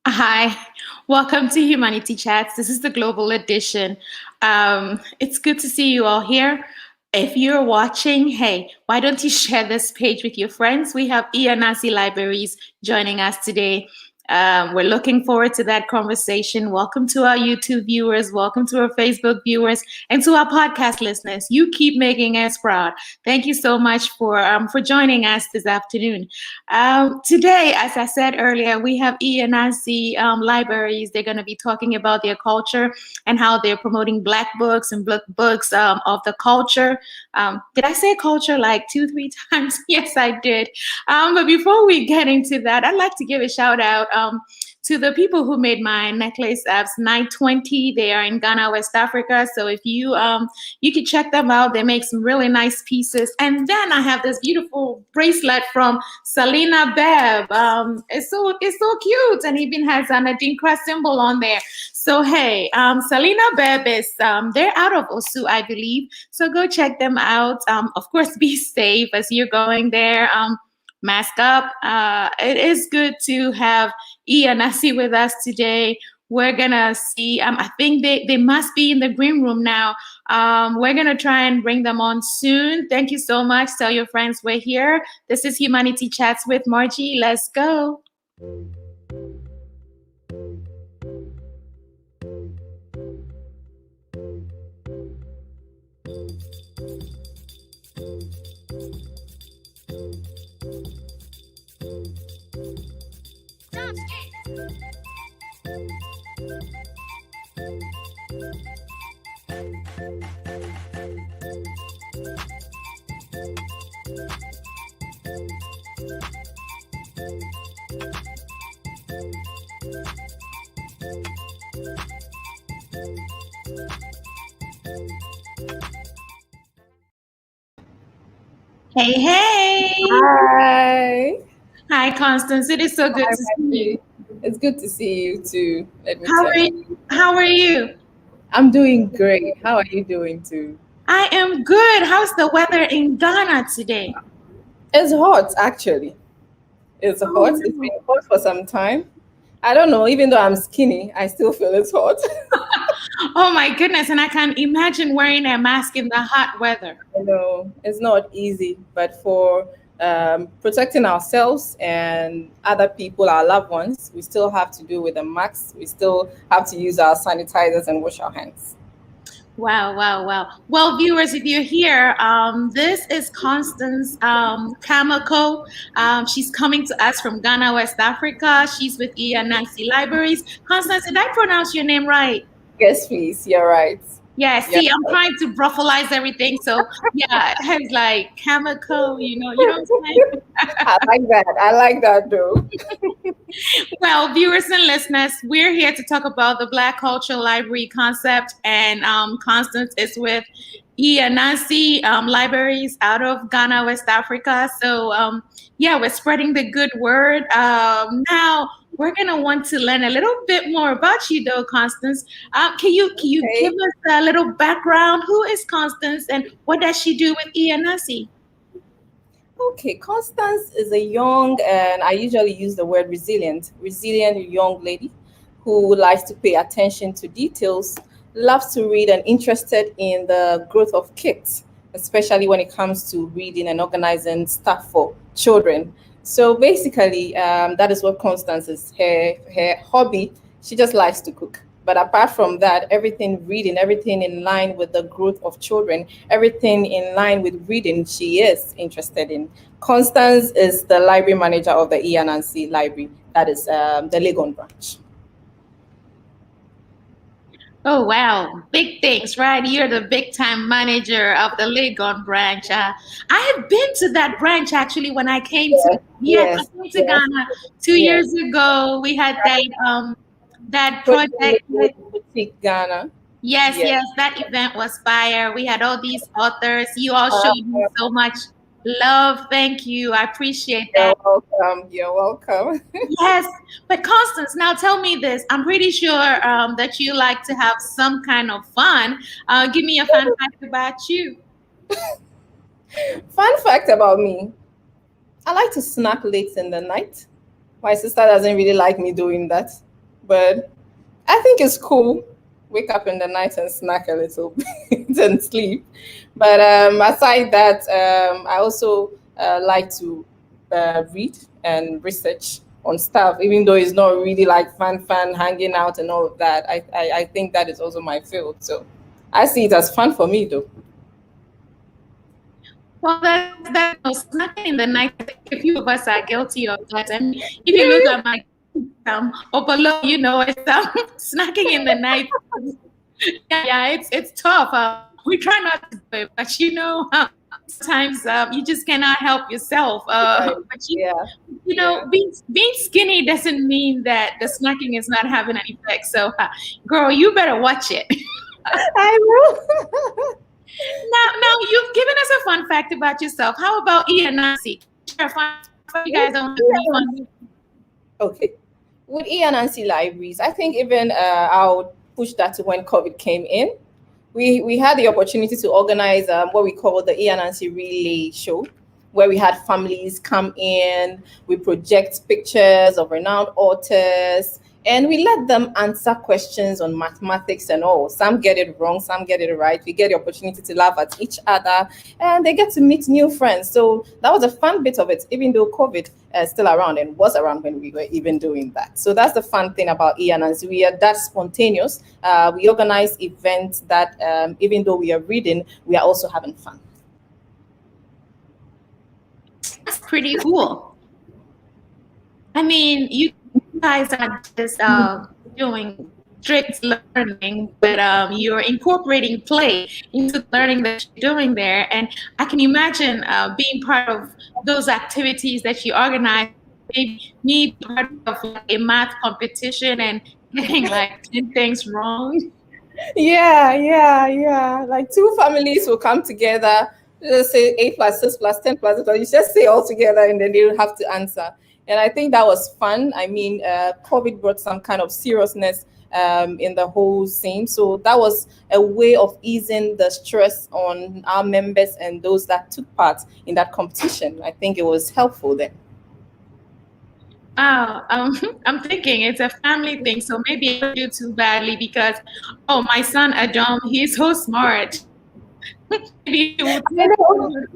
Hi, welcome to Humanity Chats. This is the global edition. It's good to see you all here. If you're watching, hey, why don't you share this page with your friends? We have E-Ananse Libraries joining us today. We're looking forward to that conversation. Welcome to our YouTube viewers, welcome to our Facebook viewers, and to our podcast listeners. You keep making us proud. Thank you so much for joining us this afternoon. Today, as I said earlier, we have E-Ananse Libraries. They're going to be talking about their culture and how they're promoting Black books and books of the culture. Did I say culture like 2, 3 times? Yes, I did. But before we get into that, I'd like to give a shout out to the people who made my necklace apps 920. They are in Ghana, West Africa. So if you can check them out, they make some really nice pieces. And then I have this beautiful bracelet from Selena Bev. It's so cute, and even has an Adinkra symbol on there. So hey, Selena Bev is they're out of Osu, I believe. So go check them out. Of course, be safe as you're going there. Mask up. It is good to have E-Ananse with us today. We're gonna see. I think they must be in the green room now. We're gonna try and bring them on soon. Thank you so much. Tell your friends we're here. This is Humanity Chats with Margie. Let's go. Hey, hey. Hi. Hi, Constance. It is so good Hi, to see you. It's good to see you too. Let me How tell are you. you? How are you? I'm doing great. How are you doing too? I am good. How's the weather in Ghana today? It's hot actually. It's Oh, hot. It's been hot for some time. I don't know, even though I'm skinny, I still feel it's hot. oh my goodness. And I can imagine wearing a mask in the hot weather. I know it's not easy, but for protecting ourselves and other people, our loved ones, we still have to do with the masks. We still have to use our sanitizers and wash our hands. Wow, wow, wow. Well, viewers, if you're here, this is Constance Kamako. She's coming to us from Ghana, West Africa. She's with E-Ananse Libraries. Constance, did I pronounce your name right? Yes, please. You're right. Yeah, Yeah. see, I'm trying to bruffleize everything. So yeah, it has like Kamako, you know what I'm saying? I like that. I like that though. Well, viewers and listeners, we're here to talk about the Black Cultural Library concept, and Constance is with E-Ananse Libraries out of Ghana, West Africa. So, yeah, we're spreading the good word. Now, we're gonna want to learn a little bit more about you, though, Constance. Can you give Okay. us a little background? Who is Constance, and what does she do with E-Ananse? Okay. Constance is a young, and I usually use the word resilient young lady who likes to pay attention to details, loves to read, and interested in the growth of kids, especially when it comes to reading and organizing stuff for children. So basically, that is what Constance is. Her hobby. She just likes to cook. But apart from that, everything reading, everything in line with the growth of children, everything in line with reading, she is interested in. Constance is the library manager of the E-Ananse Library, that is the Legon branch. Oh wow, big things, right? You're the big time manager of the Legon branch. I have been to that branch actually when I came to Yes, yes, I yes, came to yes, Ghana two yes. years ago. We had that Project project with Boutique Ghana. yes, Yes. yes, that event was fire. We had all these authors. You all Uh, showed me so much love. Thank you. I appreciate you're that. welcome. You're welcome. Yes, but Constance, now tell me this. I'm pretty sure that you like to have some kind of fun. Give me a fun fact about you. Fun fact about me, I like to snack late in the night. My sister doesn't really like me doing that. but I think it's cool. Wake up in the night and snack a little bit and sleep. But aside that, I also like to read and research on stuff, even though it's not really like fun, hanging out and all of that. I think that is also my field. So I see it as fun for me, though. Well, that's snacking in the night. I think a few of us are guilty of that. I mean, if you look at my or below, it's snacking in the night. Yeah, it's tough. We try not to do it, but sometimes you just cannot help yourself. Right. But Yeah. being skinny doesn't mean that the snacking is not having an effect. So, girl, you better watch it. I will. Now you've given us a fun fact about yourself. How about E-Ananse? Share a fun fact you guys don't have any fun. Okay. With E-Ananse libraries, I think even I'll push that to when COVID came in. We had the opportunity to organize what we call the E-Ananse Relay Show, where we had families come in, we project pictures of renowned authors, and we let them answer questions on mathematics and all. Some get it wrong, some get it right. We get the opportunity to laugh at each other, and they get to meet new friends. So that was a fun bit of it, even though COVID is still around and was around when we were even doing that. So that's the fun thing about E-Ananse. We are that spontaneous. We organize events that, even though we are reading, we are also having fun. That's pretty cool. I mean, you guys are just doing strict learning, but you're incorporating play into the learning that you're doing there. And I can imagine being part of those activities that you organize. Maybe me part of like, a math competition and getting like 10 things wrong. Yeah. Like two families will come together, let's say 8 plus 6 plus 10 plus 12. You just say all together and then they'll have to answer. And I think that was fun. I mean, COVID brought some kind of seriousness in the whole scene. So that was a way of easing the stress on our members and those that took part in that competition. I think it was helpful then. I'm thinking it's a family thing, so maybe I don't do too badly because, oh, my son Adam, he's so smart. Maybe he will take over.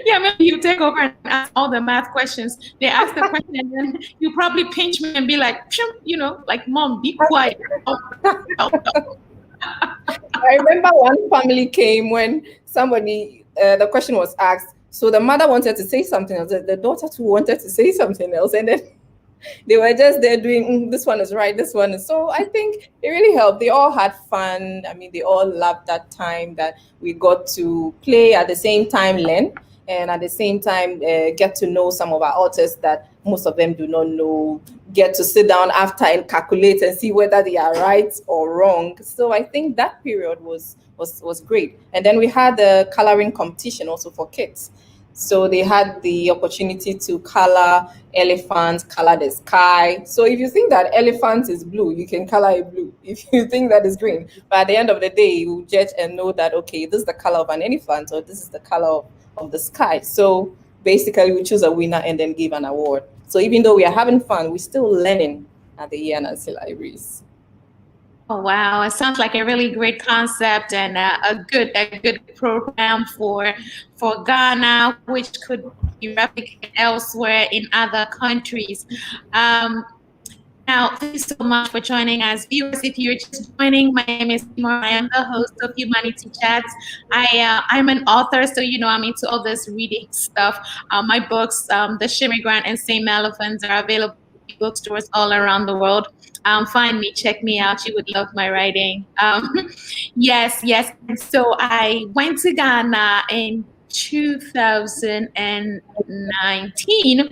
Yeah, maybe you take over and ask all the math questions. They ask the question, and then you probably pinch me and be like, like, Mom, be quiet. I remember one family came when somebody, the question was asked. So the mother wanted to say something else. The daughter too wanted to say something else. And then they were just there doing, this one is right, this one is. So I think it really helped. They all had fun. I mean, they all loved that time that we got to play at the same time, learn, and at the same time get to know some of our authors that most of them do not know, get to sit down after and calculate and see whether they are right or wrong. So I think that period was great. And then we had the coloring competition also for kids. So they had the opportunity to color elephants, color the sky. So if you think that elephant is blue, you can color it blue. If you think that is green, but at the end of the day, you judge and know that, okay, this is the color of an elephant or this is the color of the sky. So basically, we choose a winner and then give an award. So even though we are having fun, we're still learning at the E-Ananse libraries. Oh wow! It sounds like a really great concept and a good program for Ghana, which could be replicated elsewhere in other countries. Now, thank you so much for joining us, viewers. If you're just joining, my name is Timor. I am the host of Humanity Chats. I'm an author, so I'm into all this reading stuff. My books, The Shimmigrant and Same Elephants, are available in bookstores all around the world. Find me, check me out. You would love my writing. Yes. And so I went to Ghana in 2019,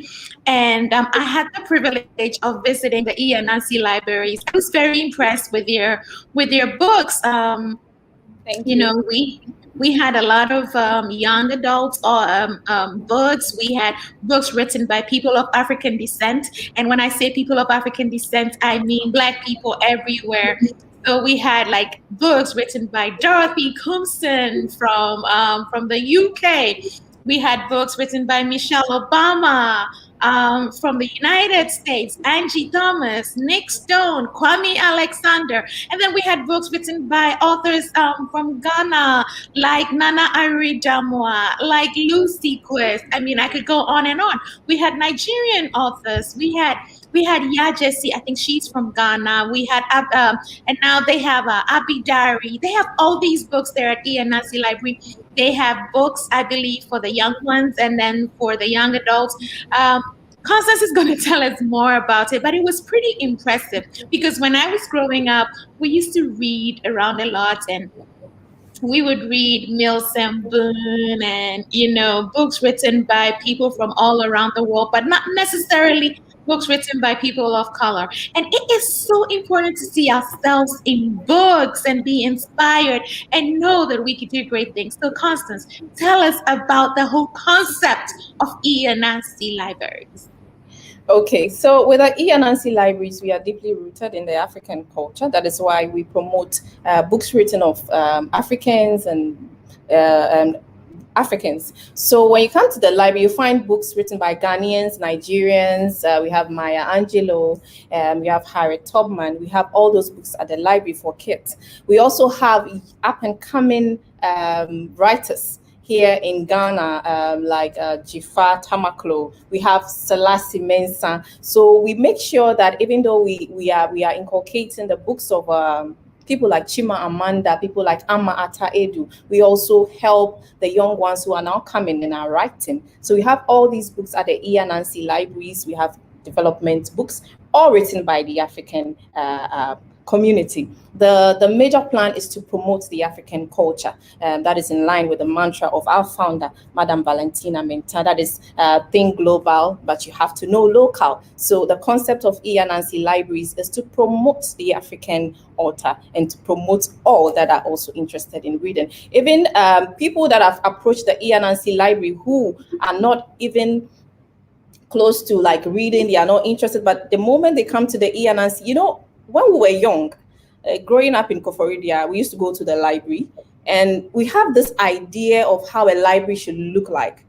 and I had the privilege of visiting the E-Ananse libraries. I was very impressed with your books. Thank you. We had a lot of young adults books. We had books written by people of African descent. And when I say people of African descent, I mean Black people everywhere. So we had like books written by Dorothy Coomson from the UK. We had books written by Michelle Obama. from the United States, Angie Thomas, Nick Stone, Kwame Alexander. And then we had books written by authors from Ghana, like Nana Ari Damwa, like Lucy Quest. I mean, I could go on and on. We had Nigerian authors. We had Yajesi, I think she's from Ghana. We had, and now they have Abi Dari. They have all these books there at E-Ananse Library. They have books, I believe, for the young ones and then for the young adults. Um, Constance is going to tell us more about it, but it was pretty impressive because when I was growing up, we used to read around a lot, and we would read Milton Boone and books written by people from all around the world, but not necessarily books written by people of color. And it is so important to see ourselves in books and be inspired and know that we can do great things. So Constance, tell us about the whole concept of E-Ananse libraries. Okay, so with our E-Ananse libraries, we are deeply rooted in the African culture. That is why we promote books written of Africans and Africans. So when you come to the library, you find books written by Ghanaians, Nigerians. We have Maya Angelou, we have Harriet Tubman. We have all those books at the library for kids. We also have up and coming writers here in Ghana, like Jifa Tamaklo. We have Selassie Mensah. So we make sure that even though we are inculcating the books of people like Chima Amanda, people like Amma Ata Edu, we also help the young ones who are now coming in our writing. So we have all these books at the E-Ananse libraries. We have development books, all written by the African community. The major plan is to promote the African culture. That is in line with the mantra of our founder, Madam Valentina Menta. That is think global, but you have to know local. So the concept of E-Ananse libraries is to promote the African author and to promote all that are also interested in reading. Even people that have approached the E-Ananse library who are not even close to like reading, they are not interested, but the moment they come to the E-Ananse, when we were young, growing up in Koforidia, we used to go to the library, and we have this idea of how a library should look like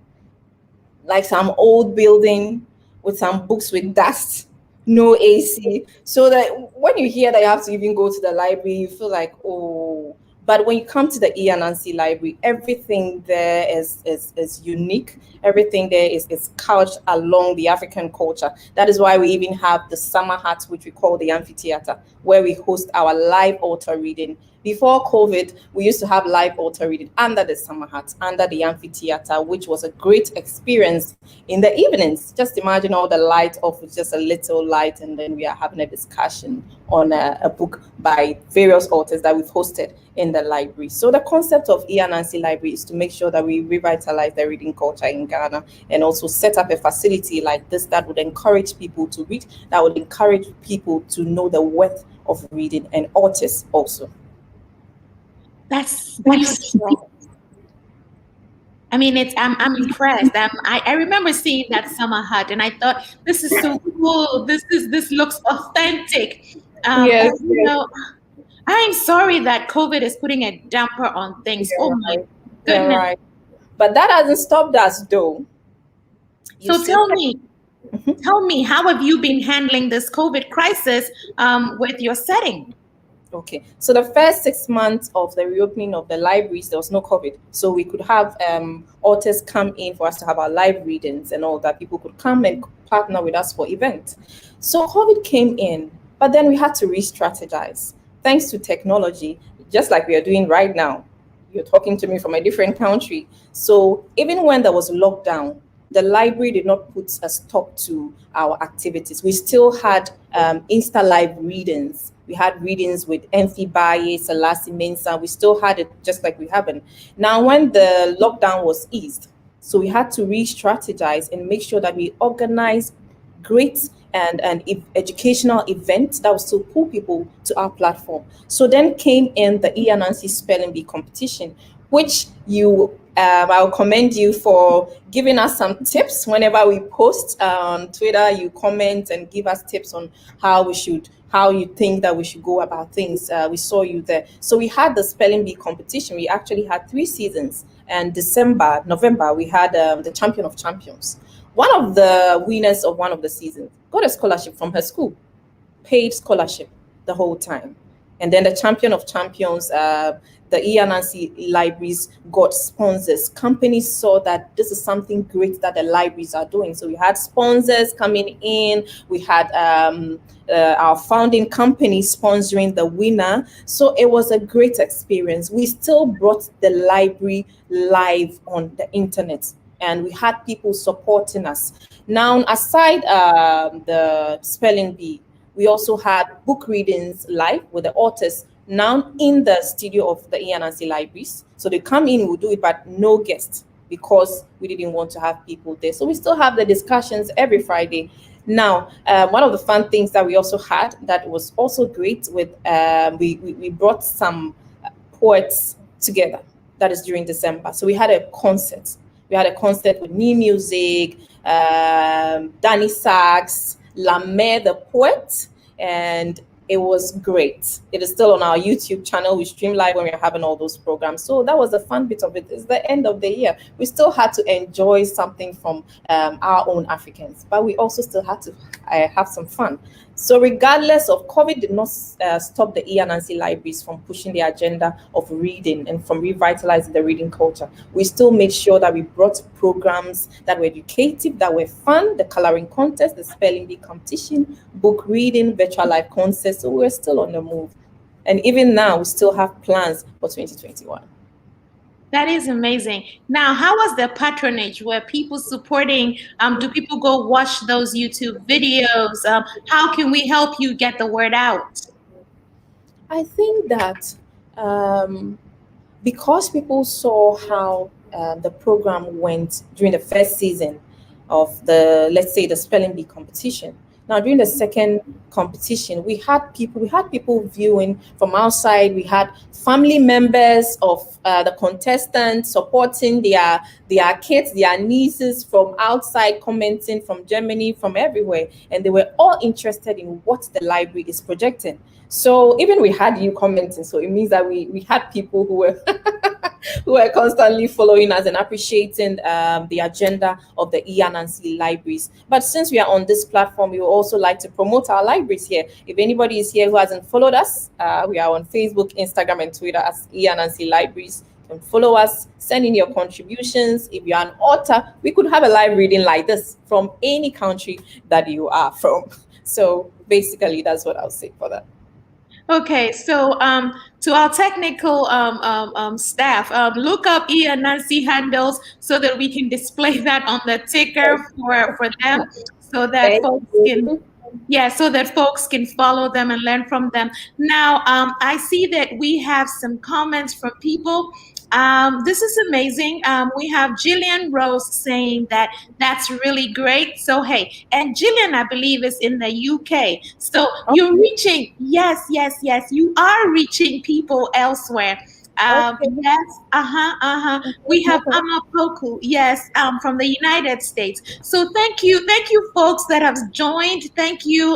some old building with some books with dust, no AC. So that when you hear that you have to even go to the library, you feel like, oh. But when you come to the E-Ananse library, everything there is unique. Everything there is couched along the African culture. That is why we even have the summer hut, which we call the amphitheater, where we host our live author reading. Before COVID, we used to have live author reading under the summer hut, under the amphitheater, which was a great experience in the evenings. Just imagine all the light off with just a little light, and then we are having a discussion on a book by various authors that we've hosted in the library. So the concept of E-Ananse library is to make sure that we revitalize the reading culture in Ghana, and also set up a facility like this that would encourage people to read, that would encourage people to know the worth of reading, and authors also. That's beautiful. I mean, I'm impressed. I remember seeing that summer hut, and I thought, this is so cool. This looks authentic. Yes. I'm sorry that COVID is putting a damper on things. Oh my goodness. Right. But that hasn't stopped us, though. So tell me, how have you been handling this COVID crisis with your setting? Okay, so the first 6 months of the reopening of the libraries, there was no COVID. So we could have authors come in for us to have our live readings and all that. People could come and partner with us for events. So COVID came in, but then we had to re-strategize. Thanks to technology, just like we are doing right now. You're talking to me from a different country. So even when there was lockdown, the library did not put a stop to our activities. We still had Insta Live readings. We had readings with Enfi Baye, Selassie Mensah. We still had it just like we haven't. Now, when the lockdown was eased, so we had to re-strategize and make sure that we organize great and educational events that was to pull people to our platform. So then came in the E-Ananse Spelling Bee competition, which I'll commend you for giving us some tips. Whenever we post on Twitter, you comment and give us tips on how you think that we should go about things. We saw you there. So we had the Spelling Bee competition. We actually had 3 seasons. And November, we had the Champion of Champions. One of the winners of one of the seasons got a scholarship from her school, paid scholarship the whole time. And then the champion of champions, the E-Ananse libraries got sponsors. Companies saw that this is something great that the libraries are doing. So we had sponsors coming in. We had our founding company sponsoring the winner. So it was a great experience. We still brought the library live on the internet, and we had people supporting us. Now, aside the spelling bee, we also had book readings live with the authors now in the studio of the E-Ananse libraries. So they come in, we'll do it, but no guests because we didn't want to have people there. So we still have the discussions every Friday. Now, one of the fun things that we also had that was also great with, we brought some poets together. That is during December. So we had a concert. We had a concert with Me Music, Danny Sachs, Lame the poet, and it was great. It is still on our YouTube channel. We stream live when we're having all those programs. So that was the fun bit of it. It's the end of the year. We still had to enjoy something from our own Africans, but we also still had to have some fun. So regardless of COVID did not stop the E-Ananse libraries from pushing the agenda of reading and from revitalizing the reading culture. We still made sure that we brought programs that were educative, that were fun, the coloring contest, the spelling bee competition, book reading, virtual live concerts. So we're still on the move. And even now, we still have plans for 2021. That is amazing. Now, how was the patronage? Were people supporting? Do people go watch those YouTube videos? How can we help you get the word out? I think that because people saw how the program went during the first season of the, let's say, the spelling bee competition. Now, during the second competition, we had people viewing from outside. We had family members of the contestants supporting their kids, their nieces from outside, commenting from Germany, from everywhere, and they were all interested in what the library is projecting. So even we had you commenting, so it means that we had people who were who are constantly following us and appreciating the agenda of the E-Ananse libraries. But since we are on this platform, we would also like to promote our libraries here. If anybody is here who hasn't followed us, we are on Facebook, Instagram, and Twitter as E-Ananse libraries. You can follow us, send in your contributions. If you're an author, we could have a live reading like this from any country that you are from. So basically, that's what I'll say for that. Okay, so to our technical staff, look up E-Ananse handles so that we can display that on the ticker for them, so that Thank folks can, you. yeah, so that folks can follow them and learn from them. Now, I see that we have some comments from people. This is amazing. We have Jillian Rose saying that that's really great. So, hey, and Jillian, I believe, is in the UK. So you're Okay. reaching, yes, yes, yes, you are reaching people elsewhere. Okay. Yes, we have Amapoku, yes, from the United States. So thank you, folks that have joined. Thank you,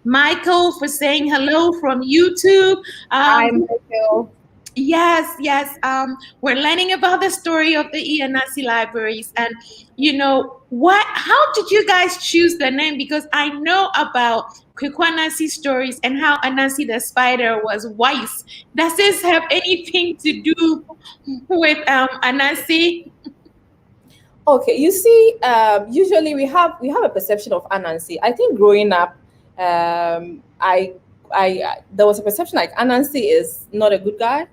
Michael, for saying hello from YouTube. Hi, Michael. Yes, yes. We're learning about the story of the E-Ananse libraries, and you know what? How did you guys choose the name? Because I know about Kwekwanansi stories and how Anansi the spider was wise. Does this have anything to do with Anansi? Okay, you see, usually we have a perception of Anansi. I think growing up, there was a perception like Anansi is not a good guy.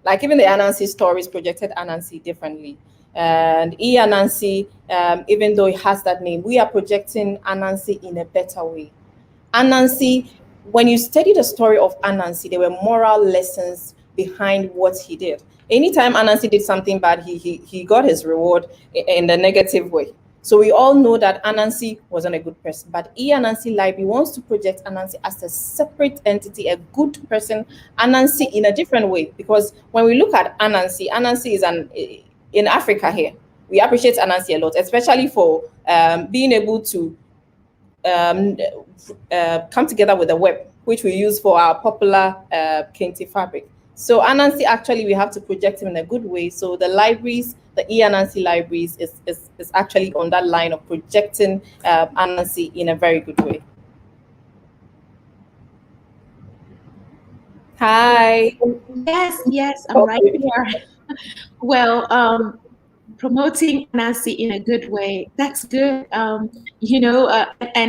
Like even the Anansi stories projected Anansi differently. And E-Anansi, even though it has that name, we are projecting Anansi in a better way. Anansi, when you study the story of Anansi, there were moral lessons behind what he did. Anytime Anansi did something bad, he got his reward in the negative way. So we all know that Anansi wasn't a good person, but E-Anansi Library wants to project Anansi as a separate entity, a good person, Anansi in a different way. Because when we look at Anansi, Anansi is in Africa here. We appreciate Anansi a lot, especially for being able to come together with the web, which we use for our popular kente fabric. So Anansi, actually, we have to project him in a good way. So the libraries, the E-Ananse libraries, is actually on that line of projecting Anansi in a very good way. Hi. Yes, yes, I'm right Okay. here. Well, promoting Anansi in a good way. That's good. And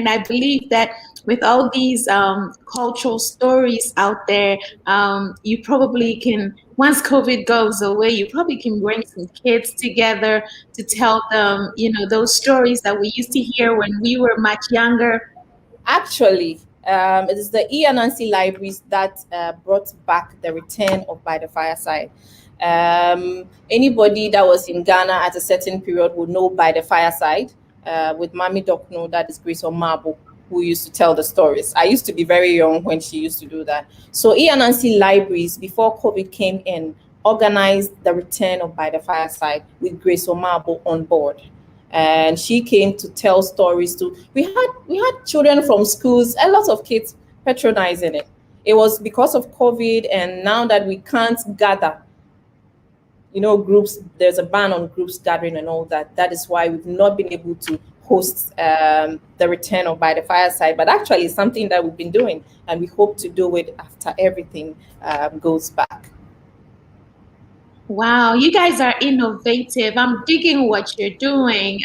I believe that with all these cultural stories out there, you probably can, once COVID goes away, you probably can bring some kids together to tell them, those stories that we used to hear when we were much younger. Actually, it is the E-Ananse libraries that brought back the return of By the Fireside. Anybody that was in Ghana at a certain period would know By the Fireside with Mami Dokno, that is Grace Marble, who used to tell the stories. I used to be very young when she used to do that. So E-Ananse libraries, before COVID came in, organized the return of By the Fireside with Grace Marble on board, and she came to tell stories to, we had children from schools, a lot of kids patronizing it. It was because of COVID, and now that we can't gather, groups, there's a ban on groups gathering and all that. That is why we've not been able to host the return of By the Fireside, but actually it's something that we've been doing, and we hope to do it after everything goes back. Wow, you guys are innovative. I'm digging what you're doing.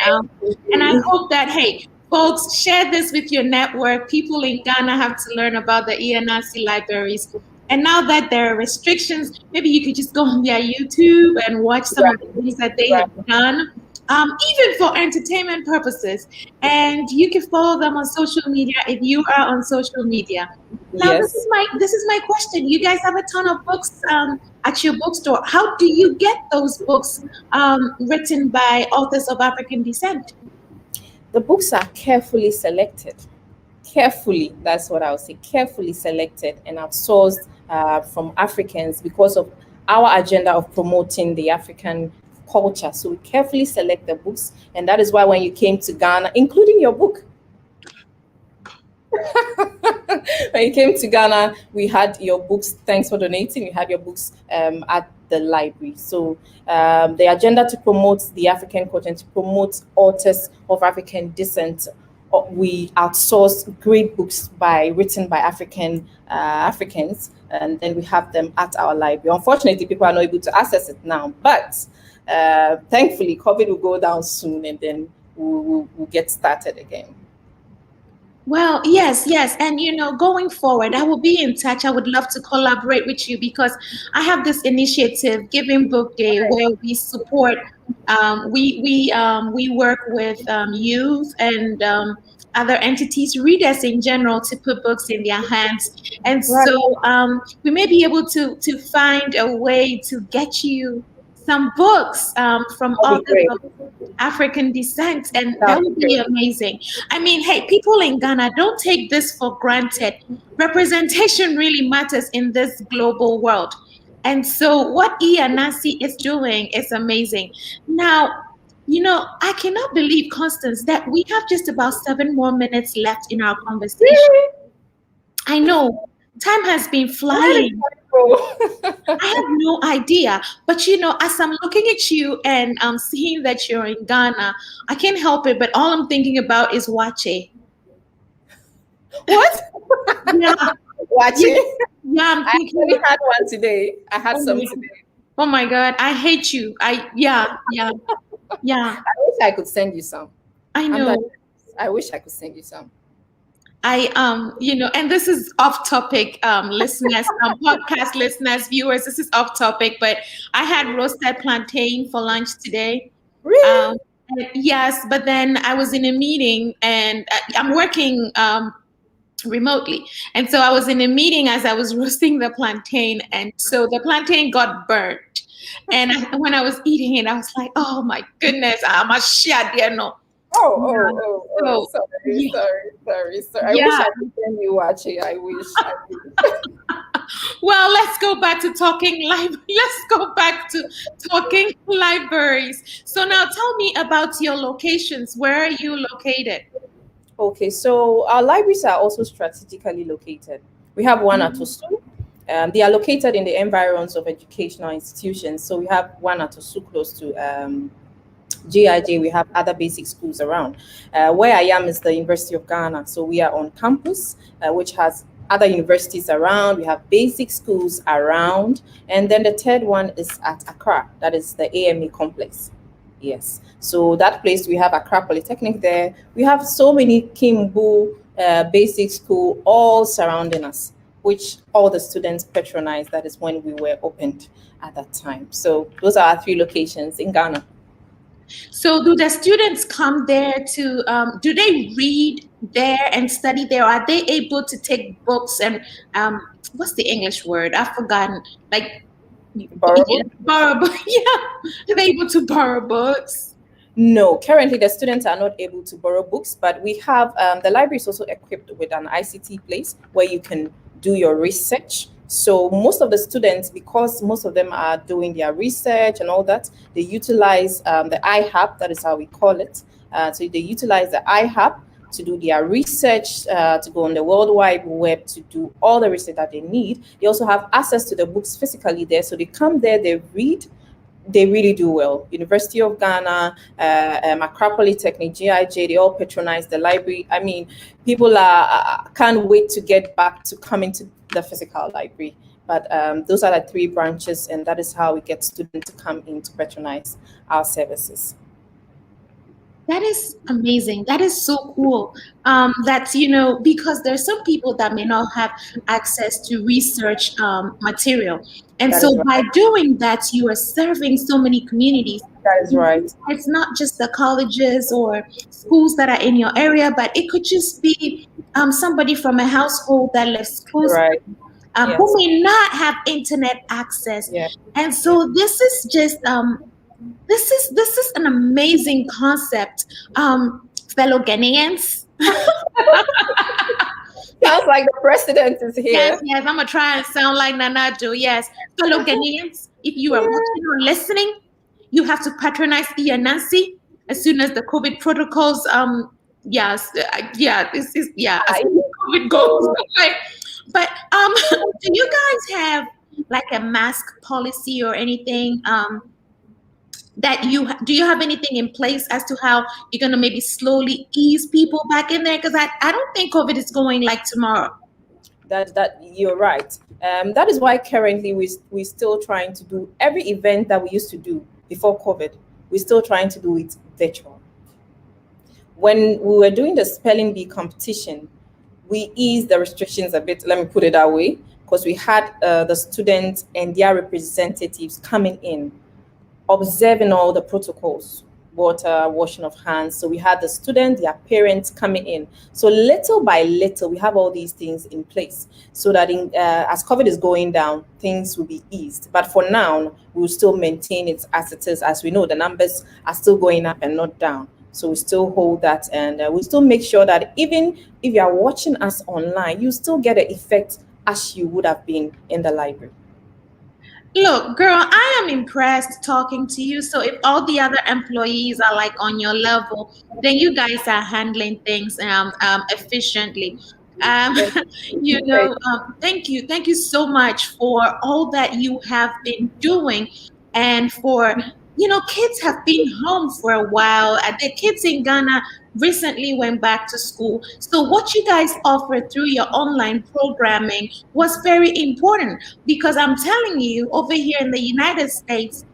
And I hope that, hey, folks, share this with your network. People in Ghana have to learn about the E-Ananse libraries. And now that there are restrictions, maybe you could just go on their YouTube and watch some of the things that they have done, even for entertainment purposes. And you can follow them on social media if you are on social media. Now, Yes. this is my question. You guys have a ton of books at your bookstore. How do you get those books written by authors of African descent? The books are carefully selected. Carefully, that's what I would say, carefully selected and outsourced from Africans because of our agenda of promoting the African culture. So we carefully select the books, and that is why when you came to Ghana, including your book, when you came to Ghana, we had your books. Thanks for donating. We had your books at the library. So the agenda to promote the African culture and to promote authors of African descent, we outsource great books written by Africans, and then we have them at our library. Unfortunately, people are not able to access it now, but thankfully, COVID will go down soon, and then we'll get started again. Well, yes, yes. And going forward, I will be in touch. I would love to collaborate with you because I have this initiative, Giving Book Day, where we support, we work with youth and other entities, readers in general, to put books in their hands. And so we may be able to find a way to get you some books from authors of African descent, and that would be amazing. I mean, hey, people in Ghana, don't take this for granted. Representation really matters in this global world. And so what E-Ananse is doing is amazing. Now, I cannot believe, Constance, that we have just about 7 more minutes left in our conversation. I know time has been flying. I have no idea. But as I'm looking at you and I'm seeing that you're in Ghana, I can't help it, but all I'm thinking about is Wache. What? Yeah. Wache? Yeah, I'm thinking. I had one today. I had some today. Oh my God, I hate you. Yeah. I wish I could send you some. I know. I wish I could send you some. And this is off topic, listeners, podcast listeners, viewers, this is off topic, but I had roasted plantain for lunch today. Really? Yes, but then I was in a meeting and I'm working remotely. And so I was in a meeting as I was roasting the plantain. And so the plantain got burnt. And when I was eating it, I was like, oh my goodness, I'm a shit, no. Sorry. I wish I could send you Wache. I wish. Well, let's go back to talking libraries. So now tell me about your locations. Where are you located? Okay, so our libraries are also strategically located. We have one at Osu, They are located in the environs of educational institutions. So we have one at Osu close to GIJ. We have other basic schools around. Where I am is the University of Ghana. So we are on campus, which has other universities around. We have basic schools around. And then the third one is at Accra. That is the AME complex. Yes. So that place, we have Accra Polytechnic there. We have so many Kimbu basic school all surrounding us, which all the students patronize. That is when we were opened at that time. So those are our three locations in Ghana. So do the students come there to, do they read there and study there? Are they able to take books and, what's the English word? I've forgotten. Like, Borrow yeah, book? borrow, yeah. Are they able to borrow books? No, currently the students are not able to borrow books, but we have the library is also equipped with an ICT place where you can do your research. So most of the students, because most of them are doing their research and all that, they utilize the iHub. That is how we call it. So they utilize the iHub to do their research, to go on the World Wide Web to do all the research that they need. They also have access to the books physically there. So they come there, they read, they really do well. University of Ghana, Accra Polytechnic, GIJ, they all patronize the library. I mean, people can't wait to get back to coming to the physical library. But those are the three branches, and that is how we get students to come in to patronize our services. That is amazing. That is so cool. That's, because there's some people that may not have access to research material. And That is so by right. doing that, you are serving so many communities. That is right. It's not just the colleges or schools that are in your area, but it could just be somebody from a household that lives close, Right. who Yes. may not have internet access. Yeah. And so this is just this is an amazing concept, fellow Ghanaians. Sounds like the president is Yes, here. yes, I'm gonna try and sound like Nanado. Yes, fellow Ghanaians, if you are watching or listening, you have to patronize E-Ananse as soon as the COVID protocols. Yes, yeah, this is yeah, as soon as COVID goes. Okay. But do you guys have like a mask policy or anything? That do you have anything in place as to how you're going to maybe slowly ease people back in there? Because I don't think COVID is going like tomorrow. That you're right. That is why currently we're still trying to do every event that we used to do before COVID. We're still trying to do it virtual. When we were doing the spelling bee competition, we eased the restrictions a bit. Let me put it that way, because we had the students and their representatives coming in, observing all the protocols, water, washing of hands. So we had the students, their parents coming in. So little by little, we have all these things in place so that as COVID is going down, things will be eased. But for now, we'll still maintain it as it is. As we know, the numbers are still going up and not down. So we still hold that, and we still make sure that even if you are watching us online, you still get the effect as you would have been in the library. Look, girl, I am impressed talking to you. So if all the other employees are like on your level, then you guys are handling things efficiently. Um, thank you so much for all that you have been doing, and for kids have been home for a while. The kids in Ghana recently went back to school. So what you guys offer through your online programming was very important, because I'm telling you, over here in the United States,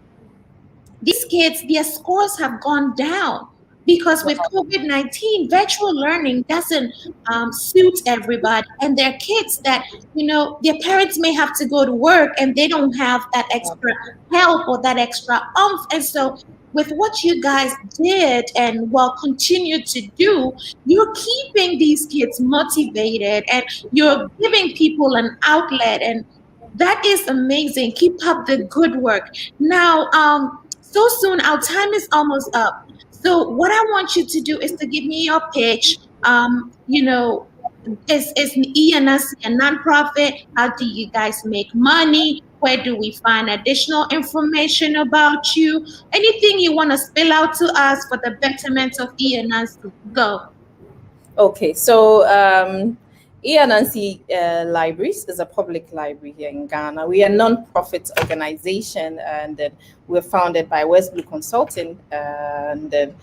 these kids, their scores have gone down because with COVID-19, virtual learning doesn't suit everybody. And there are kids that, their parents may have to go to work and they don't have that extra help or that extra oomph. And so with what you guys did and will continue to do, you're keeping these kids motivated and you're giving people an outlet. And that is amazing. Keep up the good work. Now, so soon, our time is almost up. So what I want you to do is to give me your pitch. Is E-Ananse a nonprofit? How do you guys make money? Where do we find additional information about you? Anything you want to spill out to us for the betterment of E-Ananse? Go. Okay, so E-Ananse Libraries is a public library here in Ghana. We are a non-profit organization, and we're founded by West Blue Consulting, and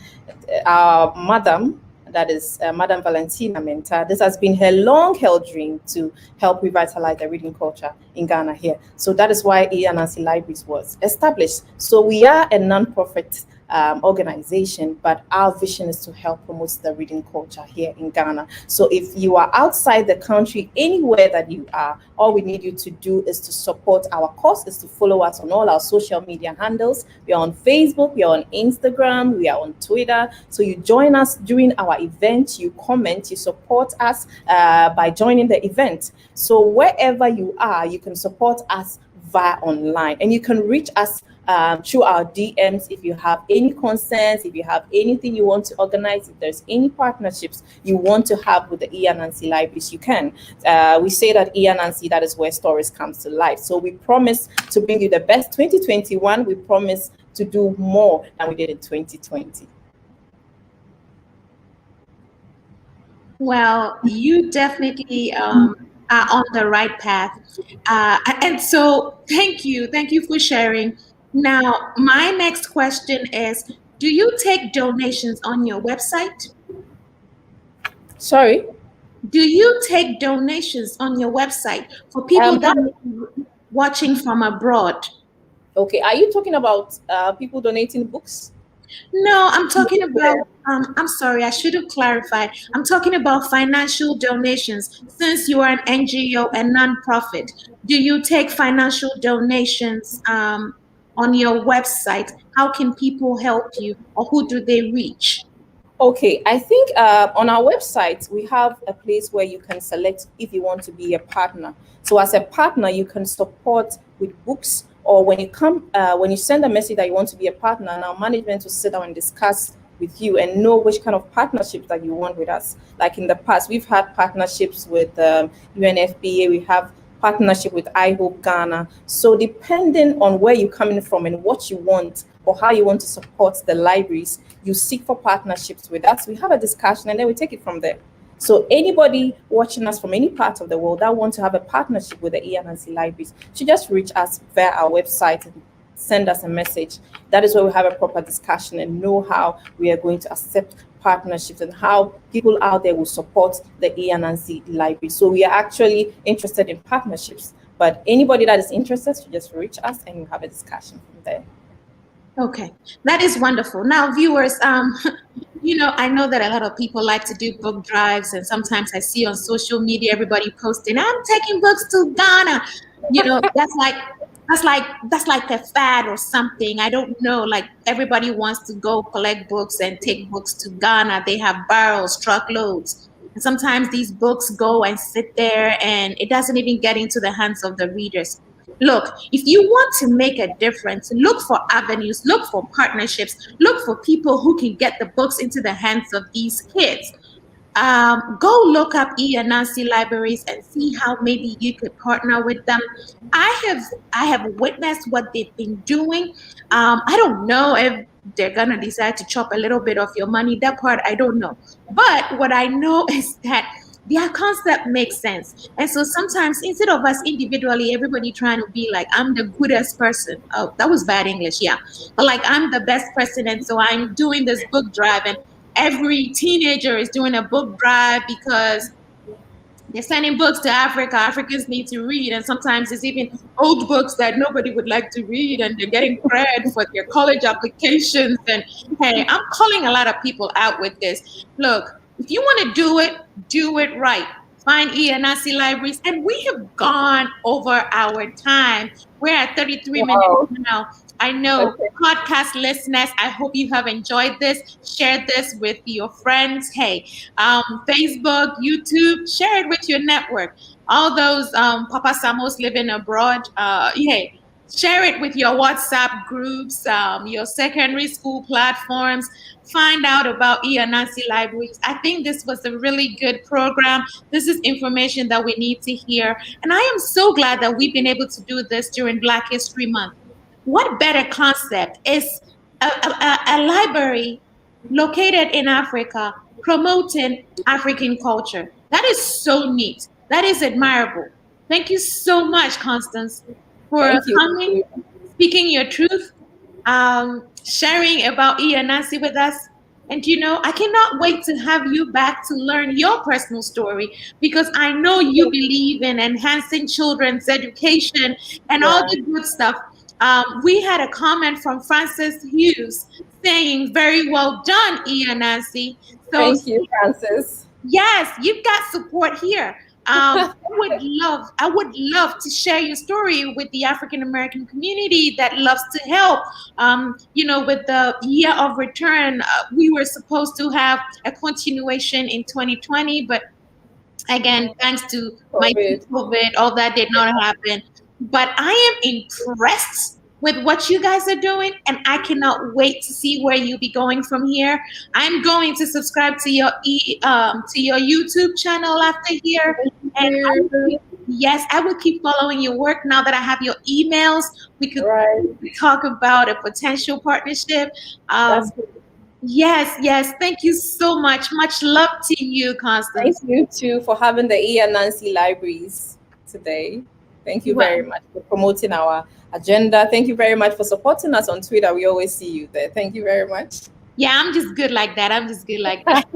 our madam, that is Madam Valentina Menta. This has been her long-held dream to help revitalize the reading culture in Ghana here. So that is why E-Ananse Libraries was established. So we are a non-profit organization, but our vision is to help promote the reading culture here in Ghana. So if you are outside the country, anywhere that you are, all we need you to do is to support our cause, is to follow us on all our social media handles. We are on Facebook, we are on Instagram, we are on Twitter. So you join us during our event, you comment, you support us by joining the event. So wherever you are, you can support us via online, and you can reach us through our DMs if you have any concerns, if you have anything you want to organize, if there's any partnerships you want to have with the E-Ananse Libraries, you can. We say that E-Ananse, that is where stories comes to life. So we promise to bring you the best 2021. We promise to do more than we did in 2020. Well, you definitely are on the right path. And so thank you. Thank you for sharing. Now, my next question is, do you take donations on your website? Sorry? Do you take donations on your website for people that are watching from abroad? Okay, are you talking about people donating books? No, I'm talking about, I'm sorry, I should have clarified. I'm talking about financial donations. Since you are an NGO and nonprofit, do you take financial donations on your website? How can people help you, or who do they reach? Okay, I think on our website we have a place where you can select if you want to be a partner. So as a partner, you can support with books, or when you send a message that you want to be a partner, and our management will sit down and discuss with you and know which kind of partnerships that you want with us. Like in the past, we've had partnerships with UNFPA, we have partnership with I Hope Ghana. So depending on where you're coming from and what you want or how you want to support the libraries, you seek for partnerships with us. We have a discussion and then we take it from there. So anybody watching us from any part of the world that want to have a partnership with the E-Ananse Libraries should just reach us via our website and send us a message. That is where we have a proper discussion and know how we are going to accept partnerships and how people out there will support the E-Ananse Library. So we are actually interested in partnerships, but anybody that is interested should just reach us and we'll have a discussion from there. Okay, that is wonderful. Now, viewers, I know that a lot of people like to do book drives, and sometimes I see on social media everybody posting, "I'm taking books to Ghana." That's like a fad or something. I don't know. Like everybody wants to go collect books and take books to Ghana. They have barrels, truckloads. And sometimes these books go and sit there and it doesn't even get into the hands of the readers. Look, if you want to make a difference, look for avenues, look for partnerships, look for people who can get the books into the hands of these kids. Go look up E-Ananse Libraries and see how maybe you could partner with them. I have witnessed what they've been doing. I don't know if they're gonna decide to chop a little bit of your money. That part I don't know. But what I know is that their concept makes sense. And so sometimes instead of us individually, everybody trying to be like, I'm the goodest person. Oh, that was bad English, yeah. But like I'm the best person, and so I'm doing this book drive, and every teenager is doing a book drive because they're sending books to Africa. Africans need to read, and sometimes it's even old books that nobody would like to read, and they're getting credit for their college applications. And hey, I'm calling a lot of people out with this. Look, if you want to do it right. Find E-Ananse Libraries, and we have gone over our time. We're at 33 minutes now. I know podcast listeners, I hope you have enjoyed this. Share this with your friends. Hey, Facebook, YouTube, share it with your network. All those Papa Samos living abroad, hey, share it with your WhatsApp groups, your secondary school platforms. Find out about E-Ananse Libraries. I think this was a really good program. This is information that we need to hear. And I am so glad that we've been able to do this during Black History Month. What better concept is a library located in Africa promoting African culture? That is so neat. That is admirable. Thank you so much, Constance, for Thank you. coming, speaking your truth, sharing about E-Ananse with us. And I cannot wait to have you back to learn your personal story because I know you believe in enhancing children's education and all Yeah. the good stuff. We had a comment from Francis Hughes saying, "Very well done, E-Ananse." So Thank you, Francis. yes, you've got support here. I would love to share your story with the African American community that loves to help. With the year of return, we were supposed to have a continuation in 2020, but again, thanks to my COVID. COVID, all that did not happen. But I am impressed with what you guys are doing, and I cannot wait to see where you'll be going from here. I'm going to subscribe to your YouTube channel after here, Thank and you. yes, I will keep following your work now that I have your emails. We could Right. talk about a potential partnership. That's Um, good. yes, yes. Thank you so much. Much love to you, Thank Constance. you too for having the E-Ananse libraries today. Thank you Well, very much for promoting our agenda. Thank you very much for supporting us on Twitter. We always see you there. Thank you very much. yeah, I'm just good like that. I'm just good like that.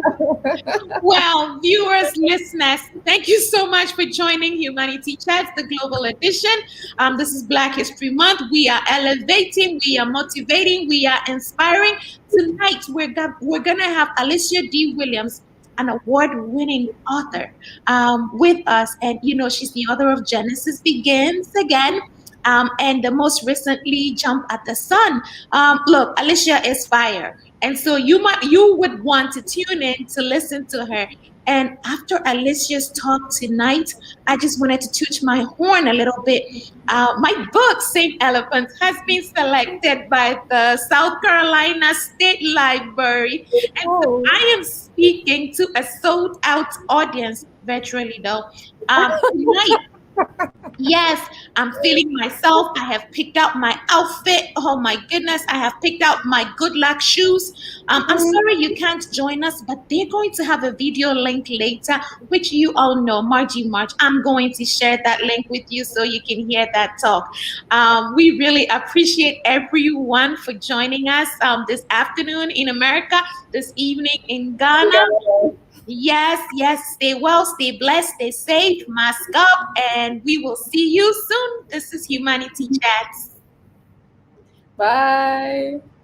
Well, viewers, listeners, thank you so much for joining Humanity Chats, the global edition. This is Black History Month. We are elevating, we are motivating, we are inspiring. Tonight, we're gonna have Alicia D. Williams, an award-winning author, with us, and she's the author of Genesis Begins Again. And the most recently Jump at the Sun. Look, Alicia is fire. And so you would want to tune in to listen to her. And after Alicia's talk tonight, I just wanted to toot my horn a little bit. My book, Saint Elephant, has been selected by the South Carolina State Library. And so Oh. I am speaking to a sold out audience virtually though. Tonight, yes, I'm feeling myself. I have picked out my outfit. Oh my goodness, I have picked out my good luck shoes. I'm sorry you can't join us, but they're going to have a video link later, which you all know, Margie March. I'm going to share that link with you so you can hear that talk. We really appreciate everyone for joining us this afternoon in America, this evening in Ghana. Yes, yes. Stay well, stay blessed, stay safe, mask up, and we will see you soon. This is Humanity Chats. Bye.